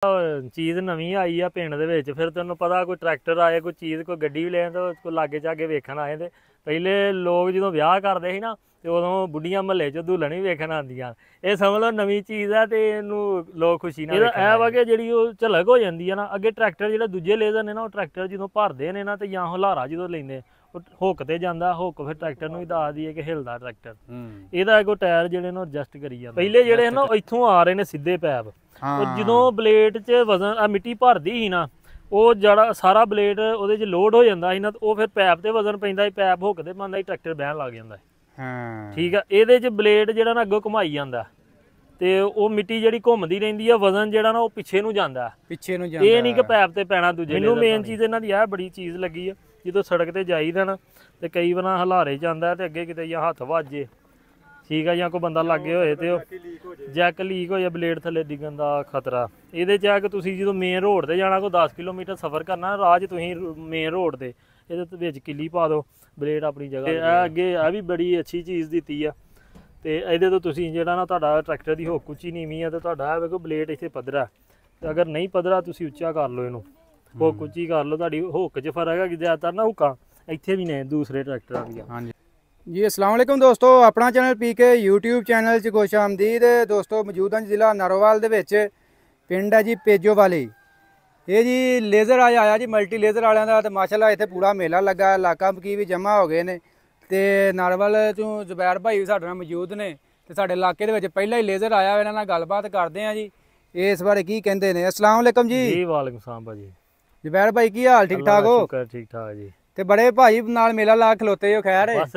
चीज़ नवीं आई आ पिंड दे विच फिर तैनूं पता कोई ट्रैक्टर आए कोई चीज़ कोई गड्डी भी लेन तो कोई लागे चागे वेखण आए ते पहले लोग जो ब्याह करते सी ना ते उदों बुढ़ियां महल्ले च दुल्हन भी वेखण आंदियां ये समझ लो नवीं चीज़ है ते इहनूं लोग खुशी नाल ऐ वा कि जिहड़ी ओह झलक हो जांदी है ना अगे ट्रैक्टर जिहड़े दूजे लेज़र ने ना ओह ट्रैक्टर जदों भरदे ने ना ते जां हुलारा जदों लैंदे हुक ते जांदा हुक फिर ट्रैक्टर नूं भी दस दी है कि हिलदा ट्रैक्टर ਇਹਦਾ ਅੱਗੋਂ ਟਾਇਰ ਜਿਹੜੇ ਨੇ ਐਡਜਸਟ ਕਰੀ ਜਾਂਦੇ ਪਹਿਲੇ ਜਿਹੜੇ ਨਾ ਇੱਥੋਂ ਆ ਰਹੇ ਨੇ ਸਿੱਧੇ ਪੈਪ ਜਦੋਂ ਬਲੇਡ 'ਚ ਵਜ਼ਨ ਆ ਮਿੱਟੀ ਭਰਦੀ ਸੀ ਨਾ ਉਹ ਜਿਹੜਾ ਸਾਰਾ ਬਲੇਡ ਉਹਦੇ 'ਚ ਲੋਡ ਹੋ ਜਾਂਦਾ ਸੀ ਨਾ ਉਹ ਫਿਰ ਪੈਪ ਤੇ ਵਜ਼ਨ ਪੈਂਦਾ ਸੀ ਪੈਪ ਹੁੱਕ ਤੇ ਬੰਦਾ ਟਰੈਕਟਰ ਬਹਿਣ ਲੱਗ ਜਾਂਦਾ ਠੀਕ ਆ ਇਹਦੇ 'ਚ ਬਲੇਡ ਜਿਹੜਾ ਨਾ ਅੱਗੋਂ ਘੁਮਾਈ ਜਾਂਦਾ ਤੇ ਉਹ ਮਿੱਟੀ ਜਿਹੜੀ ਘੁੰਮਦੀ ਰਹਿੰਦੀ ਆ ਵਜ਼ਨ ਜਿਹੜਾ ਨਾ ਉਹ ਪਿੱਛੇ ਨੂੰ ਜਾਂਦਾ ਇਹ ਨਹੀਂ ਕਿ ਪੈਪ ਤੇ ਪੈਣਾ ਦੂਜੇ ਮੈਨੂੰ ਮੇਨ ਚੀਜ਼ ਇਹਨਾਂ ਦੀ ਆ ਬੜੀ ਚੀਜ਼ ਲੱਗੀ ਆ ਜਦੋਂ ਸੜਕ ਤੇ ਜਾਈਦਾ ਨਾ ਤੇ ਕਈ ਵਾਰ ਹਲਾਰੇ ਚ ਆਂਦਾ ਤੇ ਅੱਗੇ ਕਿਤੇ ਜਾਂ ਹੱਥ ਵੱਜੇ ਠੀਕ ਆ ਜਾਂ ਕੋਈ ਬੰਦਾ ਲੱਗੇ ਹੋਏ ਤੇ ਉਹ ਜੈਕ ਲੀਕ ਹੋ ਜਾ ਬਲੇਡ ਥੱਲੇ ਡਿੱਗਣ ਦਾ ਖਤਰਾ ਇਹਦੇ ਚ ਆ ਕਿ ਤੁਸੀਂ ਜਦੋਂ ਮੇਨ ਰੋਡ ਤੇ ਜਾਣਾ ਕੋਈ 10 ਕਿਲੋਮੀਟਰ ਸਫ਼ਰ ਕਰਨਾ ਰਾਹ 'ਚ ਤੁਸੀਂ ਮੇਨ ਰੋਡ ਤੇ ਇਹਦੇ ਵਿੱਚ ਕਿੱਲੀ ਪਾ ਦਿਓ ਬਲੇਡ ਆਪਣੀ ਜਗ੍ਹਾ ਇਹ ਅੱਗੇ ਆ ਵੀ ਬੜੀ ਅੱਛੀ ਚੀਜ਼ ਦਿੱਤੀ ਆ ਤੇ ਇਹਦੇ ਤੋਂ ਤੁਸੀਂ ਜਿਹੜਾ ਨਾ ਤੁਹਾਡਾ ਟਰੈਕਟਰ ਦੀ ਹੁੱਕ ਉੱਚੀ ਨੀਵੀਂ ਆ ਤੇ ਤੁਹਾਡਾ ਵੇਖੋ ਬਲੇਡ ਇੱਥੇ ਪੱਧਰਾ ਤੇ ਅਗਰ ਨਹੀਂ ਪੱਧਰਾ ਤੁਸੀਂ ਉੱਚਾ ਕਰ ਲਓ ਇਹਨੂੰ ਹੁੱਕ ਉੱਚੀ ਕਰ ਲਓ ਤੁਹਾਡੀ ਹੁੱਕ 'ਚ ਫਰਕ ਹੈ ਕਿ ਜ਼ਿਆਦਾਤਰ ਨਾ ਹੁੱਕਾਂ ਇੱਥੇ भी ने दूसरे ट्रैक्टर भी हाँ जी अस्सलाम वालेकुम दोस्तों अपना चैनल पीके यूट्यूब चैनल च खुश आमदीद दोस्तों मौजूद हैं जिला नारोवाल दे विच पिंड है जी पेजोवाली ये जी लेज़र आया जी मल्टी लेज़र वालों का तो माशाल्लाह इत्थे पूरा मेला लगा इलाका की भी जमा हो गए ने ते नारोवाल तो जुबैर भाई भी साडे नाल मौजूद ने ते साडे इलाके दे विच पहला ही लेज़र आया इन्हां नाल गलबात करदे हैं जी इस बारे की कहंदे ने अस्सलाम वालेकुम जी वालेकुम सलाम भाजी जुबैर भाई की हाल ठीक ठाक हो ठीक ठाक जी ਤੇ ਬੜੇ ਭਾਈ ਨਾਲ ਮੇਲਾ ਲਾ ਖਲੋਤੇ ਹੋ ਖੈਰ ਬਸ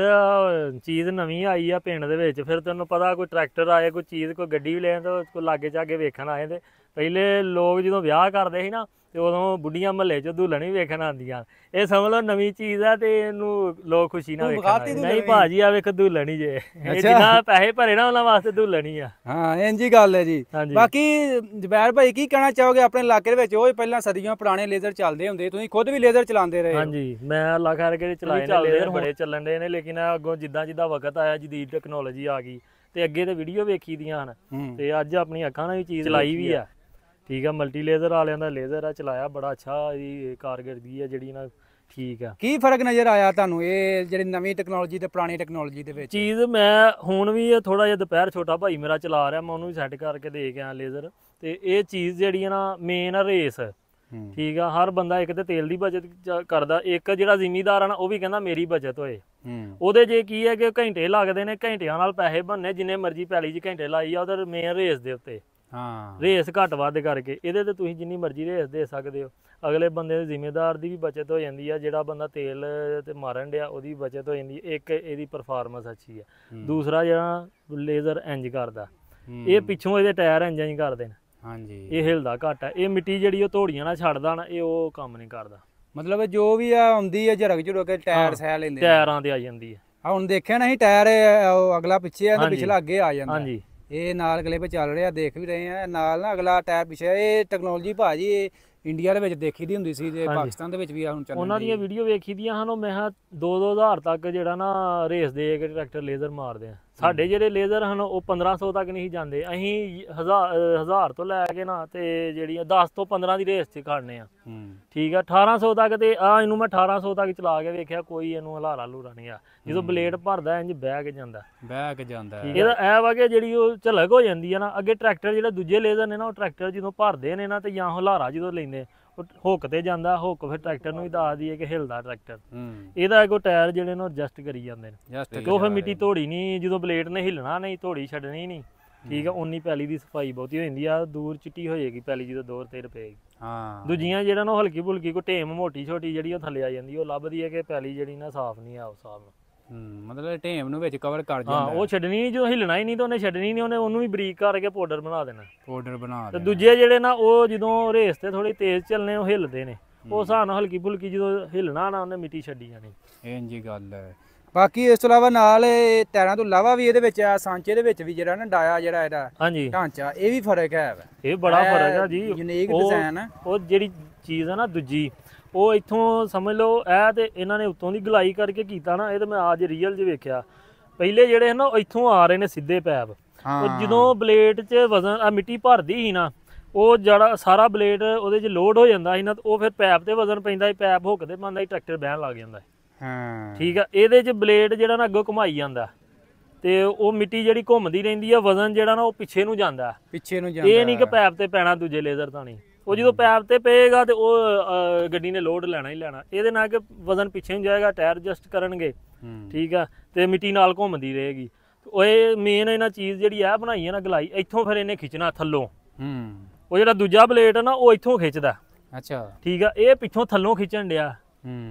ਚੀਜ਼ ਨਵੀਂ ਆਈ ਆ ਪਿੰਡ ਦੇ ਵਿੱਚ ਫਿਰ ਤੈਨੂੰ ਪਤਾ ਕੋਈ ਟਰੈਕਟਰ ਆਏ ਕੋਈ ਚੀਜ਼ ਕੋਈ ਗੱਡੀ ਵੀ ਲੈਣ ਤਾਂ ਕੋਈ ਲਾਗੇ ਚਾਗੇ ਵੇਖਣ ਆਏ ਤੇ ਪਹਿਲੇ ਲੋਕ ਜਦੋਂ ਵਿਆਹ ਕਰਦੇ ਸੀ ਨਾ ਤੇ ਉਦੋਂ ਬੁੱਢੀਆਂ ਮਹੱਲੇ 'ਚ ਦੁਲਹਨ ਵੀ ਵੇਖਣ ਆਉਂਦੀਆਂ ਇਹ ਸਮਝ ਲਓ ਨਵੀਂ ਚੀਜ਼ ਆ ਤੇ ਇਹਨੂੰ ਲੋਕ ਖੁਸ਼ੀ ਨਾਲ ਵੇਖਣ ਨਹੀਂ ਭਾਜੀ ਆ ਵੇਖ ਦੁਲਹਨ ਹੀ ਜੇ ਜਿੰਨਾ ਪੈਸੇ ਭਰੇ ਨਾ ਉਹਨਾਂ ਵਾਸਤੇ ਦੁਲਹਨ ਹੀ ਆ ਹਾਂ ਇੰਜ ਹੀ ਗੱਲ ਹੈ ਜੀ ਬਾਕੀ ਜਬੈਰ ਭਾਈ ਕੀ ਕਹਿਣਾ ਚਾਹੋਗੇ ਆਪਣੇ ਇਲਾਕੇ ਦੇ ਵਿੱਚ ਉਹ ਪਹਿਲਾਂ ਸਦੀਆਂ ਪੁਰਾਣੇ ਲੇਜ਼ਰ ਚੱਲਦੇ ਹੁੰਦੇ ਤੁਸੀਂ ਖੁਦ ਵੀ ਲੇਜ਼ਰ ਚਲਾਉਂਦੇ ਰਹੇ ਹਾਂਜੀ ਮੈਂ ਅੱਲਾ ਖੈਰ ਕੇ ਚਲਾਏ ਨੇ ਲੇਜ਼ਰ ਬੜੇ ਚੱਲਣ ਦੇ ਨੇ ਲੇਕਿਨ ਅੱਗੋਂ ਜਿੱਦਾਂ ਜਿੱਦਾਂ ਵਕਤ ਆਇਆ ਜਦੀਦ ਟੈਕਨੋਲੋਜੀ ਆ ਗਈ ਤੇ ਅੱਗੇ ਤੇ ਵੀਡੀਓ ਵੇਖੀ ਦੀਆਂ ਹਨ ਤੇ ਅੱਜ ਆਪਣੀ ਅੱਖਾਂ ਨਾਲ ਵੀ ਚੀਜ਼ ਚਲਾਈ ਵੀ ਆ ठीक है मल्टी लेज़र वाले का लेज़र है चलाया बड़ा अच्छा कारगर्दगी है जी ना ठीक है की फर्क नज़र आया तुहानू ये जिहड़ी नवीं टैक्नोलॉजी ते पुरानी टैक्नोलॉजी दे विच चीज़ मैं हुण भी थोड़ा जिहा दोपहर छोटा भाई मेरा चला रहा मैं उन्होंने सैट करके दे के आया लेज़र ते ये चीज़ जिहड़ी है ना मेन है रेस ठीक है हर बंदा एक तो तेल की बचत करता एक जिहड़ा जिमीदार है ना वह भी कहता मेरी बचत होए ਉਹਦੇ ਜੇ ਕੀ ਹੈ ਕਿ ਘੰਟੇ ਲੱਗਦੇ ਨੇ ਘੰਟਿਆਂ ਨਾਲ ਪੈਸੇ ਬਣਨੇ ਜਿੰਨੇ ਮਰਜ਼ੀ ਪੈਲੀ 'ਚ ਘੰਟੇ ਲਾਈ ਆ ਉਹਦੇ ਮੇਨ ਰੇਸ ਦੇ ਉੱਤੇ ਰੇਸ ਘੱਟ ਵੱਧ ਕਰਕੇ ਇਹਦੇ ਤੇ ਤੁਸੀਂ ਜਿੰਨੀ ਮਰਜ਼ੀ ਰੇਸ ਦੇ ਸਕਦੇ ਹੋ ਅਗਲੇ ਬੰਦੇ ਦੇ ਜ਼ਿੰਮੇਦਾਰ ਦੀ ਵੀ ਬਚਤ ਹੋ ਜਾਂਦੀ ਆ ਜਿਹੜਾ ਬੰਦਾ ਤੇਲ ਤੇ ਮਾਰਨ ਡਿਆ ਉਹਦੀ ਬਚਤ ਹੋ ਜਾਂਦੀ ਇੱਕ ਇਹਦੀ ਪਰਫਾਰਮੈਂਸ ਅੱਛੀ ਆ ਦੂਸਰਾ ਜਿਹੜਾ ਲੇਜ਼ਰ ਇੰਜ ਕਰਦਾ ਇਹ ਪਿੱਛੋਂ ਇਹਦੇ ਟਾਇਰ ਇੰਜ ਕਰਦੇ ਨੇ ਹਾਂਜੀ ਇਹ ਹਿਲਦਾ ਘੱਟ ਆ ਇਹ ਮਿੱਟੀ ਜਿਹੜੀ ਉਹ ਧੋੜੀਆਂ ਨਾਲ ਛੱਡਦਾ ਨਾ ਇਹ ਉਹ ਕੰਮ ਨਹੀਂ ਕਰਦਾ ਮਤਲਬ ਜੋ ਵੀ ਆ ਆਉਂਦੀ ਹੈ ਝਰਕ ਝੁਰਕ ਕੇ ਟਾਇਰ ਸਹਿ ਲੈਂਦੇ ਟਾਇਰਾਂ ਤੇ ਆ ਜਾਂਦੀ ਆ ਹੁਣ ਦੇਖਿਆ ਨਾ ਅਸੀਂ ਟਾਇਰ ਅਗਲਾ ਪਿੱਛੇ ਆ ਤੇ ਪਿਛਲਾ ਅੱਗੇ ਆ ਜਾਂਦਾ ਹਾਂਜੀ ਇਹ ਨਾਲ ਅਗਲੇ ਪੇ ਚੱਲ ਰਿਹਾ ਦੇਖ ਵੀ ਰਹੇ ਆ ਨਾਲ ਨਾ ਅਗਲਾ ਟਾਇਰ ਪਿੱਛੇ ਇਹ ਟੈਕਨੋਲੋਜੀ ਭਾਜੀ ਇਹ ਇੰਡੀਆ ਦੇ ਵਿੱਚ ਦੇਖੀ ਦੀ ਹੁੰਦੀ ਸੀ ਤੇ ਪਾਕਿਸਤਾਨ ਦੇ ਵਿੱਚ ਵੀ ਹੁਣ ਚੱਲ ਉਹਨਾਂ ਦੀਆਂ ਵੀਡੀਓ ਵੇਖੀ ਦੀਆਂ ਹਨ ਮੈਂ 2-2000 ਤੱਕ ਜਿਹੜਾ ਨਾ ਰੇਸ ਦੇ ਕੇ ਟਰੈਕਟਰ ਲੇਜ਼ਰ ਮਾਰਦੇ ਆ ਸਾਡੇ ਜਿਹੜੇ ਲੇਜ਼ਰ ਹਨ ਉਹ 1500 ਤੱਕ ਨਹੀਂ ਜਾਂਦੇ ਅਸੀਂ 1000 ਤੋਂ ਲੈ ਕੇ ਨਾ ਤੇ ਜਿਹੜੀਆਂ 10 ਤੋਂ 15 ਦੀ ਰੇਸ 'ਚ ਖੜਨੇ ਆ ਠੀਕ ਆ 1800 ਤੱਕ ਤੇ ਆ ਇਹਨੂੰ ਮੈਂ 1800 ਤੱਕ ਚਲਾ ਕੇ ਵੇਖਿਆ ਕੋਈ ਇਹਨੂੰ ਹਲਾਰਾ ਲੂਰਾ ਨਹੀਂ ਆ ਜਦੋਂ ਬਲੇਡ ਭਰਦਾ ਇੰਜ ਬਹਿ ਕੇ ਜਾਂਦਾ ਇਹਦਾ ਇਹ ਵਾ ਕਿ ਜਿਹੜੀ ਉਹ ਝਲਕ ਹੋ ਜਾਂਦੀ ਆ ਨਾ ਅੱਗੇ ਟਰੈਕਟਰ ਜਿਹੜੇ ਦੂਜੇ ਲੇਜ਼ਰ ਨੇ ਨਾ ਉਹ ਟਰੈਕਟਰ ਜਦੋਂ ਭਰਦੇ ਨੇ ਨਾ ਤੇ ਜਾਂ ਹਲਾਰਾ ਜਦੋਂ ਲੈਂਦੇ ਹੁੱਕ ਤੇ ਜਾਂਦਾ ਹੁੱਕ ਫਿਰ ਟਰੈਕਟਰ ਨੂੰ ਵੀ ਦੱਸਦੀ ਹੈ ਕਿ ਹਿਲਦਾ ਟਰੈਕਟਰ ਇਹਦਾ ਅੱਗੋਂ ਟਾਇਰ ਜਿਹੜੇ ਨੇ ਐਡਜਸਟ ਕਰੀ ਜਾਂਦੇ ਨੇ ਕਿਉਂ ਫਿਰ ਮਿੱਟੀ ਧੋੜੀ ਨਹੀਂ ਜਦੋਂ ਬਲੇਡ ਨੇ ਹਿੱਲਣਾ ਨਹੀਂ ਧੋੜੀ ਛੱਡਣੀ ਨਹੀਂ ਠੀਕ ਆ ਉਨੀ ਪੈਲੀ ਦੀ ਸਫਾਈ ਬਹੁਤੀ ਹੋ ਜਾਂਦੀ ਆ ਦੂਰ ਚਿੱਟੀ ਹੋ ਜਾਏਗੀ ਪੈਲੀ ਜਦੋਂ ਦੌਰ ਤੇ ਪਏਗੀ ਦੂਜੀਆਂ ਜਿਹੜਾ ਨਾ ਹਲਕੀ ਫੁਲਕੀ ਕੋਈ ਢੇਮ ਮੋਟੀ ਛੋਟੀ ਜਿਹੜੀ ਉਹ ਥੱਲੇ ਆ ਜਾਂਦੀ ਉਹ ਲੱਭਦੀ ਹੈ ਕਿ ਪੈਲੀ ਜਿਹੜੀ ਨਾ ਸਾਫ਼ ਨਹੀਂ ਆ ਉਸ ਹਿਸਾਬ ਨਾਲ ਮਤਲਬ ਢੇਮ ਨੂੰ ਵਿੱਚ ਕਵਰ ਕਰ ਜਾਂਦਾ ਉਹ ਛੱਡਣੀ ਨਹੀਂ ਜਦੋਂ ਹਿੱਲਣਾ ਹੀ ਨਹੀਂ ਤਾਂ ਉਹਨੇ ਛੱਡਣੀ ਨਹੀਂ ਉਹਨੂੰ ਵੀ ਬਰੀਕ ਕਰਕੇ ਪਾਊਡਰ ਬਣਾ ਦੇਣਾ ਤੇ ਦੂਜੇ ਜਿਹੜੇ ਨਾ ਉਹ ਜਦੋਂ ਰੇਸ ਤੇ ਥੋੜੀ ਤੇਜ਼ ਚੱਲਣੇ ਉਹ ਹਿੱਲਦੇ ਨੇ ਉਹ ਹਿਸਾਬ ਨਾਲ ਹਲਕੀ ਫੁਲਕੀ ਜਦੋਂ ਹਿੱਲਣਾ ਨਾ ਉਹਨੇ ਮਿੱਟੀ ਛੱਡੀ ਜਾਣੀ ਇੰਜ ਹੀ ਗੱਲ ਹੈ ਬਾਕੀ ਇਸ ਤੋਂ ਇਲਾਵਾ ਨਾਲ ਟਾਇਰਾਂ ਤੋਂ ਇਲਾਵਾ ਵੀ ਇਹਦੇ ਵਿੱਚ ਆ ਸਾਂਚੇ ਦੇ ਵਿੱਚ ਵੀ ਜਿਹੜਾ ਨਾ ਡਾਇਆ ਜਿਹੜਾ ਇਹਦਾ ਹਾਂਜੀ ਢਾਂਚਾ ਇਹ ਵੀ ਫਰਕ ਹੈ ਇਹ ਬੜਾ ਫਰਕ ਹੈ ਜੀ ਯੂਨੀਕ ਡਿਜ਼ਾਈਨ ਹੈ ਉਹ ਜਿਹੜੀ ਚੀਜ਼ ਹੈ ਨਾ ਦੂਜੀ ਉਹ ਇੱਥੋਂ ਸਮਝ ਲਓ ਇਹ ਤੇ ਇਹਨਾਂ ਨੇ ਉੱਤੋਂ ਦੀ ਗਲਾਈ ਕਰਕੇ ਕੀਤਾ ਨਾ ਇਹ ਤਾਂ ਮੈਂ ਅੱਜ ਰੀਅਲ 'ਚ ਵੇਖਿਆ ਪਹਿਲੇ ਜਿਹੜੇ ਹਨ ਉਹ ਇੱਥੋਂ ਆ ਰਹੇ ਨੇ ਸਿੱਧੇ ਪੈਪ ਉਹ ਜਦੋਂ ਬਲੇਡ 'ਚ ਵਜ਼ਨ ਆ ਮਿੱਟੀ ਭਰਦੀ ਸੀ ਨਾ ਉਹ ਜਿਹੜਾ ਸਾਰਾ ਬਲੇਡ ਉਹਦੇ 'ਚ ਲੋਡ ਹੋ ਜਾਂਦਾ ਸੀ ਨਾ, ਉਹ ਫਿਰ ਪੈਪ ਤੇ ਵਜ਼ਨ ਪੈਂਦਾ ਸੀ, ਪੈਪ ਹੁੱਕ ਤੇ ਬੰਦਾ ਟਰੈਕਟਰ ਬਹਿਣ ਲੱਗ ਜਾਂਦਾ ਹਾਂ ਠੀਕ ਆ। ਇਹਦੇ 'ਚ ਬਲੇਡ ਜਿਹੜਾ ਨਾ ਅੱਗੋਂ ਘੁਮਾਈ ਜਾਂਦਾ ਤੇ ਉਹ ਮਿੱਟੀ ਜਿਹੜੀ ਘੁੰਮਦੀ ਰਹਿੰਦੀ ਆ, ਵਜ਼ਨ ਜਿਹੜਾ ਨਾ ਉਹ ਪਿੱਛੇ ਨੂੰ ਜਾਂਦਾ, ਪਿੱਛੇ ਨੂੰ ਜਾਂਦਾ। ਇਹ ਨਹੀਂ ਕਿ ਪੈਪ ਤੇ ਪੈਣਾ ਦੂਜੇ ਲੇਜ਼ਰ ਤਾਂ ਨਹੀਂ। ਉਹ ਜਦੋਂ ਪੈਪ ਤੇ ਪਏਗਾ ਤੇ ਉਹ ਗੱਡੀ ਨੇ ਲੋਡ ਲੈਣਾ ਹੀ ਲੈਣਾ। ਇਹਦੇ ਨਾਲ ਕਿ ਵਜ਼ਨ ਪਿੱਛੇ ਨੂੰ ਜਾਏਗਾ, ਟਾਇਰ ਐਡਜਸਟ ਕਰਨਗੇ ਠੀਕ ਆ, ਤੇ ਮਿੱਟੀ ਨਾਲ ਘੁੰਮਦੀ ਰਹੇਗੀ। ਉਹ ਇਹ ਮੇਨ ਇਹਨਾਂ ਚੀਜ਼ ਜਿਹੜੀ ਆ ਬਣਾਈ ਹੈ ਨਾ ਗਲਾਈ, ਇੱਥੋਂ ਫਿਰ ਇਹਨੇ ਖਿੱਚਣਾ ਥੱਲੋਂ। ਉਹ ਜਿਹੜਾ ਦੂਜਾ ਬਲੇਡ ਆ ਨਾ ਉਹ ਇੱਥੋਂ ਖਿੱਚਦਾ। ਅੱਛਾ ਠੀਕ ਆ, ਇਹ ਪਿੱਛੋਂ ਥੱਲੋਂ ਖਿੱਚਣ ਡਿਆ,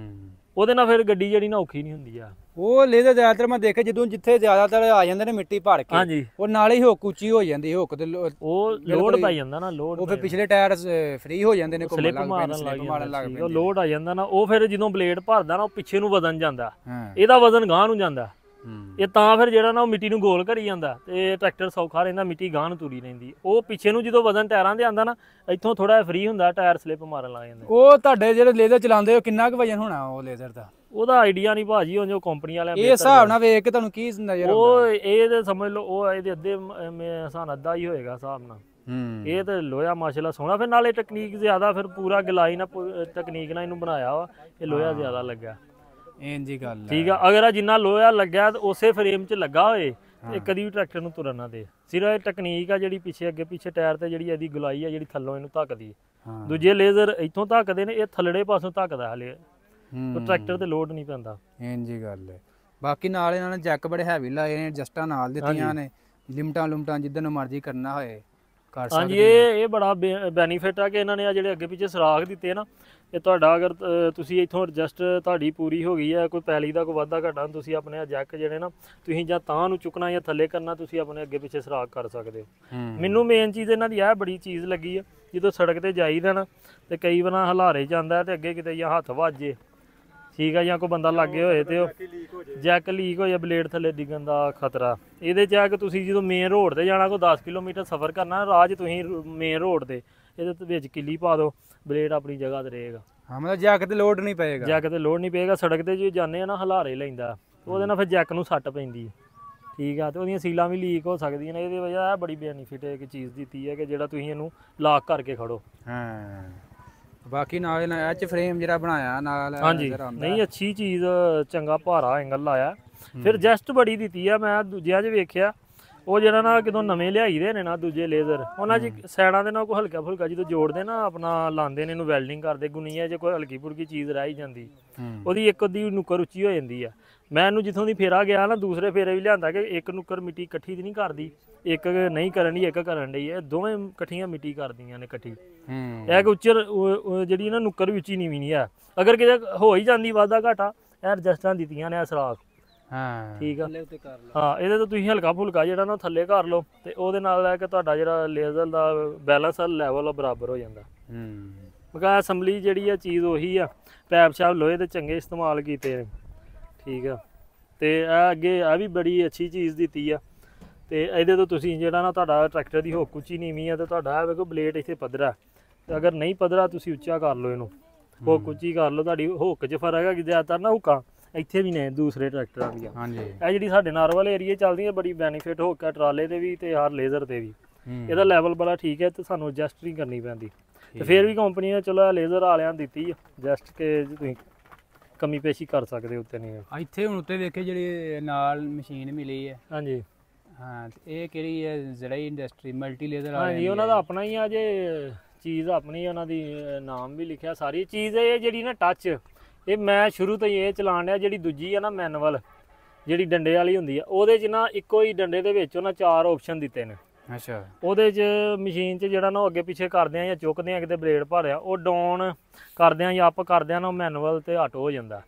ਉਹਦੇ ਨਾਲ ਫਿਰ ਗੱਡੀ ਜਿਹੜੀ ਨਾ ਔਖੀ ਨਹੀਂ ਹੁੰਦੀ ਆ। ਉਹ ਲੇਜ਼ਰ ਜ਼ਿਆਦਾਤਰ ਮੈਂ ਦੇਖਿਆ ਜਦੋਂ ਜਿੱਥੇ ਜ਼ਿਆਦਾਤਰ ਆ ਜਾਂਦੇ ਨੇ ਮਿੱਟੀ ਭੜ ਕੇ, ਹਾਂਜੀ ਉਹ ਨਾਲੇ ਹੀ ਹੁੱਕ ਉੱਚੀ ਹੋ ਜਾਂਦੀ, ਹੁੱਕ ਤੇ ਉਹ ਲੋਡ ਪੈ ਜਾਂਦਾ ਨਾ, ਲੋਡ ਉਹ ਫਿਰ ਪਿਛਲੇ ਟਾਇਰ ਫ੍ਰੀ ਹੋ ਜਾਂਦੇ ਨੇ, ਸਲਿੱਪ ਮਾਰਨ ਲੱਗ ਜਾਂਦਾ, ਉਹ ਲੋਡ ਆ ਜਾਂਦਾ ਨਾ, ਉਹ ਫਿਰ ਜਦੋਂ ਬਲੇਡ ਭਰਦਾ ਨਾ ਉਹ ਪਿੱਛੇ ਨੂੰ ਵਜ਼ਨ ਜਾਂਦਾ, ਇਹਦਾ ਵਜ਼ਨ ਗਾਂਹ ਨੂੰ ਜਾਂਦਾ। ਇਹ ਤਾਂ ਫਿਰ ਜਿਹੜਾ ਨਾ ਉਹ ਮਿੱਟੀ ਨੂੰ ਗੋਲ ਕਰੀ ਜਾਂਦਾ ਤੇ ਟਰੈਕਟਰ ਸੌਖਾ ਰਹਿੰਦਾ, ਮਿੱਟੀ ਗਾਂਹ ਨੂੰ ਤੁਰੀ ਰਹਿੰਦੀ। ਉਹ ਪਿੱਛੇ ਨੂੰ ਜਦੋਂ ਵਜ਼ਨ ਟਾਇਰਾਂ ਦੇ ਆਂਦਾ ਨਾ, ਇੱਥੋਂ ਥੋੜਾ ਜਿਹਾ ਫ੍ਰੀ ਹੁੰਦਾ, ਟਾਇਰ ਸਲਿੱਪ ਮਾਰਨ ਲੱਗ ਜਾਂਦੇ। ਉਹ ਤੁਹਾਡੇ ਜਿਹੜੇ ਲੇਜ਼ਰ ਚਲਾਉਂਦੇ ਹੋ ਕਿੰਨਾ ਕੁ ਵਜਨ ਹੋਣਾ ਉਹ ਲੇਜ਼ਰ ਦਾ? ਉਹਦਾ ਆਈਡੀਆ ਨਹੀਂ ਭਾਜੀ, ਉਹ ਜੋ ਕੰਪਨੀ ਵਾਲਿਆਂ ਇਹ ਹਿਸਾਬ ਨਾਲ ਵੇਖ ਕੇ ਤੁਹਾਨੂੰ ਕੀ ਨਜ਼ਰ ਆਉਂਦਾ? ਉਹ ਇਹ ਤੇ ਸਮਝ ਲਓ ਉਹ ਇਹਦੇ ਅੱਧੇ ਹਿਸਾਬ ਅੱਧਾ ਹੀ ਹੋਏਗਾ ਹਿਸਾਬ ਨਾਲ। ਇਹ ਤੇ ਲੋਹਾ ਮਾਸ਼ਾਅੱਲਾ ਸੋਹਣਾ, ਫਿਰ ਨਾਲੇ ਟੈਕਨੀਕ ਜ਼ਿਆਦਾ, ਫਿਰ ਪੂਰਾ ਗਲਾਈ ਨਾਲ ਟੈਕਨੀਕ ਨਾਲ ਇਹਨੂੰ ਬਣਾਇਆ ਵਾ, ਇਹ ਲੋਹਾ ਜ਼ਿਆਦਾ ਲੱਗਾ। ਇੰਜ ਹੀ ਗੱਲ ਠੀਕ ਆ, ਅਗਰ ਜਿੰਨਾ ਲੋਹਾ ਲੱਗਿਆ ਤੇ ਉਸੇ ਫਰੇਮ 'ਚ ਲੱਗਾ ਹੋਏ ਤੇ ਕਦੀ ਵੀ ਟਰੈਕਟਰ ਨੂੰ ਤੁਰਨ ਨਾ ਦੇ। ਸਿਰਫ ਇਹ ਟੈਕਨੀਕ ਆ ਜਿਹੜੀ ਪਿੱਛੇ ਅੱਗੇ ਪਿੱਛੇ ਟਾਇਰ ਤੇ ਜਿਹੜੀ ਇਹਦੀ ਗਲਾਈ ਆ ਜਿਹੜੀ ਥੱਲੋਂ ਇਹਨੂੰ ਧੱਕਦੀ। ਦੂਜੇ ਲੇਜ਼ਰ ਇੱਥੋਂ ਧੱਕਦੇ ਨੇ, ਇਹ ਥੱਲੜੇ ਪਾਸੋਂ ਧੱਕਦਾ ਹਲੇ, ਉਹ ਟਰੈਕਟਰ ਤੇ ਲੋਡ ਨਹੀਂ ਪੈਂਦਾ। ਇੰਜ ਹੀ ਗੱਲ ਹੈ। ਬਾਕੀ ਨਾਲ ਇਹਨਾਂ ਨੇ ਜੈਕ ਬੜੇ ਹੈਵੀ ਲਾਏ ਨੇ, ਜਸਟਾਂ ਨਾਲ ਦਿੱਤੀਆਂ ਨੇ, ਲਿਮਟਾਂ ਜਿੱਦਾਂ ਨੂੰ ਮਰਜ਼ੀ ਕਰਨਾ ਹੋਏ ਕਰ ਸਕਦੇ। ਹਾਂਜੀ ਇਹ ਬੜਾ ਬੈਨੀਫਿਟ ਆ ਕਿ ਇਹਨਾਂ ਨੇ ਆ ਜਿਹੜੇ ਅੱਗੇ ਪਿੱਛੇ ਸੁਰਾਖ ਦਿੱਤੇ ਨਾ, ਇਹ ਤੁਹਾਡਾ ਅਗਰ ਤੁਸੀਂ ਇੱਥੋਂ ਐਡਜਸਟ ਤੁਹਾਡੀ ਪੂਰੀ ਹੋ ਗਈ ਹੈ, ਕੋਈ ਪੈਲੀ ਦਾ ਕੋਈ ਵਾਧਾ ਘਾਟਾ, ਤੁਸੀਂ ਆਪਣੇ ਜੈਕ ਜਿਹੜੇ ਨਾ ਤੁਸੀਂ ਜਾਂ ਤਾਂ ਨੂੰ ਚੁੱਕਣਾ ਜਾਂ ਥੱਲੇ ਕਰਨਾ, ਤੁਸੀਂ ਆਪਣੇ ਅੱਗੇ ਪਿੱਛੇ ਸੁਰਾਖ ਕਰ ਸਕਦੇ ਹੋ। ਮੈਨੂੰ ਮੇਨ ਚੀਜ਼ ਇਹਨਾਂ ਦੀ ਇਹ ਬੜੀ ਚੀਜ਼ ਲੱਗੀ ਆ, ਜਦੋਂ ਸੜਕ ਤੇ ਜਾਈਦਾ ਨਾ ਤੇ ਕਈ ਵਾਰ ਹਲਾਰੇ ਜਾਂਦਾ ਤੇ ਅੱਗੇ ਕਿਤੇ ਜਾਂ ਹੱਥ ਵੱਜੇ ਠੀਕ ਆ, ਜਾਂ ਕੋਈ ਬੰਦਾ ਲੱਗੇ ਹੋਏ ਤੇ ਉਹ ਜੈਕ ਲੀਕ ਹੋ ਜਾ, ਬਲੇਡ ਥੱਲੇ ਡਿੱਗਣ ਦਾ ਖਤਰਾ। ਇਹਦੇ 'ਚ ਆ ਕਿ ਤੁਸੀਂ ਜਦੋਂ ਮੇਨ ਰੋਡ ਤੇ ਜਾਣਾ, ਕੋਈ 10 ਕਿਲੋਮੀਟਰ ਸਫ਼ਰ ਕਰਨਾ ਰਾਹ 'ਚ, ਤੁਸੀਂ ਮੇਨ ਰੋਡ ਤੇ ਇਹਦੇ ਵਿੱਚ ਕਿੱਲੀ ਪਾ ਦਿਓ, ਬਲੇਡ ਆਪਣੀ ਜਗ੍ਹਾ ਤੇ ਰਹੇਗਾ। ਹਾਂ ਮਤਲਬ ਜੈਕ ਤੇ ਲੋਡ ਨਹੀਂ ਪਏਗਾ, ਜੈਕ ਤੇ ਲੋਡ ਨਹੀਂ ਪਏਗਾ। ਸੜਕ ਤੇ ਜੇ ਜਾਂਦੇ ਆ ਨਾ ਹਲਾਰੇ ਲੈਂਦਾ, ਉਹਦੇ ਨਾਲ ਫਿਰ ਜੈਕ ਨੂੰ ਸੱਟ ਪੈਂਦੀ ਠੀਕ ਆ, ਤੇ ਉਹਦੀਆਂ ਸੀਲਾਂ ਵੀ ਲੀਕ ਹੋ ਸਕਦੀਆਂ ਨੇ। ਇਹਦੀ ਵਜ੍ਹਾ ਇਹ ਬੜੀ ਬੈਨੀਫਿਟ ਹੈ ਕਿ ਚੀਜ਼ ਦਿੱਤੀ ਹੈ ਕਿ ਜਿਹੜਾ ਤੁਸੀਂ ਇਹਨੂੰ ਲਾਕ ਕਰਕੇ ਖੜੋ। ਹਾਂ ਬਾਕੀ ਨਾਲ ਐਚ ਫਰੇਮ ਜਿਹੜਾ ਬਣਾਇਆ ਨਾਲ, ਹਾਂਜੀ ਨਹੀਂ ਅੱਛੀ ਚੀਜ਼, ਚੰਗਾ ਭਾਰਾ ਐਂਗਲ ਲਾਇਆ। ਫਿਰ ਜਸਟ ਬੜੀ ਦਿੱਤੀ ਆ, ਮੈਂ ਦੂਜਿਆਂ 'ਚ ਵੇਖਿਆ ਉਹ ਜਿਹੜਾ ਨਾ ਕਿਦੋਂ ਨਵੇਂ ਲਿਆਈ ਦੇ ਨੇ ਨਾ ਦੂਜੇ ਲੇਜ਼ਰ, ਉਹਨਾਂ 'ਚ ਸਾਈਡਾਂ ਦੇ ਨਾਲ ਕੋਈ ਹਲਕਾ ਫੁਲਕਾ ਜਦੋਂ ਜੋੜਦੇ ਨਾ ਆਪਣਾ ਲਾਉਂਦੇ ਨੇ, ਇਹਨੂੰ ਵੈਲਡਿੰਗ ਕਰਦੇ, ਗੁੰਨੀਆਂ 'ਚ ਕੋਈ ਹਲਕੀ ਫੁਲਕੀ ਚੀਜ਼ ਰਹਿ ਜਾਂਦੀ, ਉਹਦੀ ਇੱਕ ਅੱਧੀ ਨੁੱਕਰ ਉੱਚੀ ਹੋ ਜਾਂਦੀ ਆ। ਮੈਂ ਇਹਨੂੰ ਜਿੱਥੋਂ ਦੀ ਫੇਰਾ ਗਿਆ ਨਾ, ਦੂਸਰੇ ਫੇਰੇ ਵੀ ਲਿਆਂਦਾ ਕਿ ਇੱਕ ਨੁੱਕਰ ਮਿੱਟੀ ਇਕੱਠੀ ਦੀ ਨਹੀਂ ਕਰਦੀ, ਇੱਕ ਨਹੀਂ ਕਰਨ ਦੀ ਇੱਕ ਕਰਨ ਡਈ, ਇਹ ਦੋਵੇਂ ਇਕੱਠੀਆਂ ਮਿੱਟੀ ਕਰਦੀਆਂ ਨੇ ਇਕੱਠੀ। ਇਹ ਕਿ ਉੱਚਰ ਜਿਹੜੀ ਨਾ ਨੁੱਕਰ ਵੀ ਉੱਚੀ ਨੀਵੀਂ ਨਹੀਂ ਆ, ਅਗਰ ਕਿਤੇ ਹੋ ਹੀ ਜਾਂਦੀ ਵਾਧਾ ਘਾਟਾ, ਇਹ ਐਡਜਸਟਾਂ ਦਿੱਤੀਆਂ ਨੇ ਸਰਾਖ। ਹਾਂ ਠੀਕ ਆ, ਹਾਂ ਇਹਦੇ ਤੋਂ ਤੁਸੀਂ ਹਲਕਾ ਫੁਲਕਾ ਜਿਹੜਾ ਨਾ ਥੱਲੇ ਕਰ ਲਓ ਤੇ ਉਹਦੇ ਨਾਲ ਹੈ ਕਿ ਤੁਹਾਡਾ ਜਿਹੜਾ ਲੇਜ਼ਰ ਦਾ ਬੈਲੈਂਸ ਲੈਵਲ ਬਰਾਬਰ ਹੋ ਜਾਂਦਾ। ਮਗਾ ਅਸੈਂਬਲੀ ਜਿਹੜੀ ਆ ਚੀਜ਼ ਉਹੀ ਆ, ਪੈਪ ਸ਼ੈਪ ਲੋਹੇ ਦੇ ਚੰਗੇ ਇਸਤੇਮਾਲ ਕੀਤੇ ਨੇ ਠੀਕ ਆ। ਤੇ ਇਹ ਅੱਗੇ ਇਹ ਵੀ ਬੜੀ ਅੱਛੀ ਚੀਜ਼ ਦਿੱਤੀ ਆ, ਤੇ ਇਹਦੇ ਤੋਂ ਤੁਸੀਂ ਜਿਹੜਾ ਨਾ ਤੁਹਾਡਾ ਟਰੈਕਟਰ ਦੀ ਹੁੱਕ ਉੱਚੀ ਨੀਵੀਂ ਆ, ਤੇ ਤੁਹਾਡਾ ਇਹ ਵੇਖੋ ਬਲੇਡ ਇੱਥੇ ਪੱਧਰਾ, ਤੇ ਅਗਰ ਨਹੀਂ ਪੱਧਰਾ ਤੁਸੀਂ ਉੱਚਾ ਕਰ ਲਓ, ਇਹਨੂੰ ਹੁੱਕ ਉੱਚੀ ਕਰ ਲਓ। ਤੁਹਾਡੀ ਹੁੱਕ 'ਚ ਫਰਕ ਹੈ ਕਿ ਜ਼ਿਆਦਾਤਰ ਨਾ ਹੁੱਕਾਂ ਇੱਥੇ ਵੀ ਨੇ ਦੂਸਰੇ ਟਰੈਕਟਰਾਂ ਦੀਆਂ। ਇਹ ਜਿਹੜੀ ਸਾਡੇ ਨਾਰਵਲ ਏਰੀਏ ਚੱਲਦੀ ਹੈ ਬੜੀ ਬੈਨੀਫਿਟ ਹੋ ਕੇ ਟਰਾਲੇ ਦੇ ਵੀ ਤੇ ਹਰ ਲੇਜ਼ਰ ਤੇ ਵੀ, ਇਹਦਾ ਲੈਵਲ ਬੜਾ ਠੀਕ ਹੈ ਤੇ ਸਾਨੂੰ ਐਡਜਸਟ ਨਹੀਂ ਕਰਨੀ ਪੈਂਦੀ। ਤੇ ਫਿਰ ਵੀ ਕੰਪਨੀ ਨੇ ਚਲੋ ਲੇਜ਼ਰ ਵਾਲਿਆਂ ਦਿੱਤੀ ਐਡਜਸਟ ਕੇ ਤੁਸੀਂ ਕਮੀ ਪੇਸ਼ੀ ਕਰ ਸਕਦੇ ਉੱਤੇ ਨਹੀਂ। ਇੱਥੇ ਹੁਣ ਉੱਤੇ ਵੇਖੇ ਜਿਹੜੀ ਨਾਲ ਮਸ਼ੀਨ ਮਿਲੀ ਹੈ, ਹਾਂਜੀ ਹਾਂ ਇਹ ਕਿਹੜੀ ਹੈ? ਜ਼ਰਾਈ ਇੰਡਸਟਰੀ ਮਲਟੀ ਲੇਜ਼ਰ ਹਾਂਜੀ, ਉਹਨਾਂ ਦਾ ਆਪਣਾ ਹੀ ਆ ਜੇ ਚੀਜ਼, ਆਪਣੀ ਉਹਨਾਂ ਦੀ ਨਾਮ ਵੀ ਲਿਖਿਆ ਸਾਰੀ ਚੀਜ਼। ਇਹ ਜਿਹੜੀ ਨਾ ਟੱਚ, ਇਹ ਮੈਂ ਸ਼ੁਰੂ ਤੋਂ ਹੀ ਇਹ ਚਲਾਉਣ ਡਿਆ। ਜਿਹੜੀ ਦੂਜੀ ਆ ਨਾ ਮੈਨੂਅਲ, ਜਿਹੜੀ ਡੰਡੇ ਵਾਲੀ ਹੁੰਦੀ ਆ, ਉਹਦੇ 'ਚ ਨਾ ਇੱਕੋ ਹੀ ਡੰਡੇ ਦੇ ਵਿੱਚ ਉਹਨਾਂ 4 ਆਪਸ਼ਨ ਦਿੱਤੇ ਨੇ। ਅੱਛਾ, ਉਹਦੇ 'ਚ ਮਸ਼ੀਨ 'ਚ ਜਿਹੜਾ ਨਾ ਉਹ ਅੱਗੇ ਪਿੱਛੇ ਕਰਦੇ ਆ ਜਾਂ ਚੁੱਕਦੇ ਆ, ਕਿਤੇ ਬਲੇਡ ਭਰਿਆ ਉਹ ਡਾਊਨ ਕਰਦੇ ਆ ਜਾਂ ਅਪ ਕਰਦੇ ਆ ਨਾ, ਉਹ ਮੈਨੂਅਲ ਤੇ ਆਟੋ ਹੋ ਜਾਂਦਾ।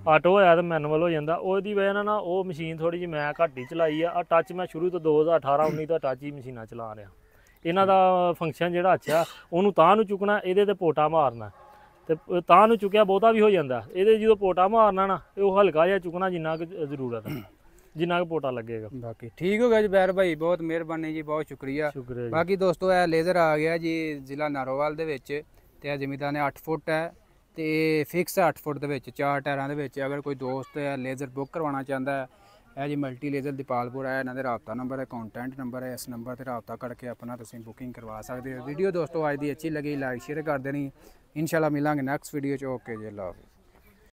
ਆਟੋ ਹੋਇਆ ਤਾਂ ਮੈਨੂਅਲ ਹੋ ਜਾਂਦਾ। ਉਹਦੀ ਵਜ੍ਹਾ ਨਾਲ ਨਾ ਉਹ ਮਸ਼ੀਨ ਥੋੜੀ ਜਿਹੀ ਮੈਂ ਘੱਟ ਹੀ ਚਲਾਈ ਆ। ਟੱਚ ਮੈਂ ਸ਼ੁਰੂ ਤੋਂ 2018-19 ਤੋਂ ਟੱਚ ਹੀ ਮਸ਼ੀਨਾਂ ਚਲਾ ਰਿਹਾ। ਇਹਨਾਂ ਦਾ ਫੰਕਸ਼ਨ ਜਿਹੜਾ ਅੱਛਾ, ਉਹਨੂੰ ਤਾਂ ਨੂੰ ਚੁੱਕਣਾ, ਇਹਦੇ ਤੇ ਪੋਟਾ ਮਾਰਨਾ, ਤੇ ਤਾਂ ਨੂੰ ਚੁੱਕਿਆ ਬਹੁਤਾ ਵੀ ਹੋ ਜਾਂਦਾ। ਇਹਦੇ ਜਦੋਂ ਪੋਟਾ ਮਾਰਨਾ ਨਾ, ਉਹ ਹਲਕਾ ਜਿਹਾ ਚੁੱਕਣਾ ਜਿੰਨਾ ਕੁ ਜ਼ਰੂਰਤ ਹੈ, ਜਿੰਨਾ ਕੁ ਪੋਟਾ ਲੱਗੇਗਾ। ਬਾਕੀ ਠੀਕ ਹੋ ਗਿਆ ਜ਼ਬੈਰ ਭਾਈ, ਬਹੁਤ ਮਿਹਰਬਾਨੀ ਜੀ, ਬਹੁਤ ਸ਼ੁਕਰੀਆ। ਬਾਕੀ ਦੋਸਤੋ ਇਹ ਲੇਜ਼ਰ ਆ ਗਿਆ ਜੀ ਜ਼ਿਲ੍ਹਾ ਨਾਰੋਵਾਲ ਦੇ ਵਿੱਚ, ਤੇ ਇਹ ਜ਼ਮੀਦਾਰ ਨੇ 8 ਫੁੱਟ ਹੈ ਤੇ ਫਿਕਸ 8 ਫੁੱਟ ਦੇ ਵਿੱਚ 4 ਟਾਇਰਾਂ ਦੇ ਵਿੱਚ। ਅਗਰ ਕੋਈ ਦੋਸਤ ਹੈ ਲੇਜ਼ਰ ਬੁੱਕ ਕਰਵਾਉਣਾ ਚਾਹੁੰਦਾ ਹੈ, ਇਹ ਜੀ ਮਲਟੀ ਲੇਜ਼ਰ ਦੀਪਾਲਪੁਰ ਹੈ। ਇਹਨਾਂ ਦੇ ਰਾਬਤਾ ਨੰਬਰ ਹੈ, ਕੰਟੈਂਟ ਨੰਬਰ ਹੈ। ਇਸ ਨੰਬਰ ਤੇ ਰਾਬਤਾ ਕਰਕੇ ਆਪਣਾ ਤੁਸੀਂ ਬੁਕਿੰਗ ਕਰਵਾ ਸਕਦੇ ਹੋ। ਵੀਡੀਓ ਦੋਸਤੋ ਅੱਜ ਦੀ ਅੱਛੀ ਲੱਗੀ ਲਾਈਕ ਸ਼ੇਅਰ ਕਰ ਦੇਣੀ। ਇਨਸ਼ਾਅੱਲਾ ਮਿਲਾਂਗੇ ਨੈਕਸਟ ਵੀਡੀਓ 'ਚ। ਓਕੇ ਜੀ, ਅੱਲਾ ਹਾਫਿਜ਼।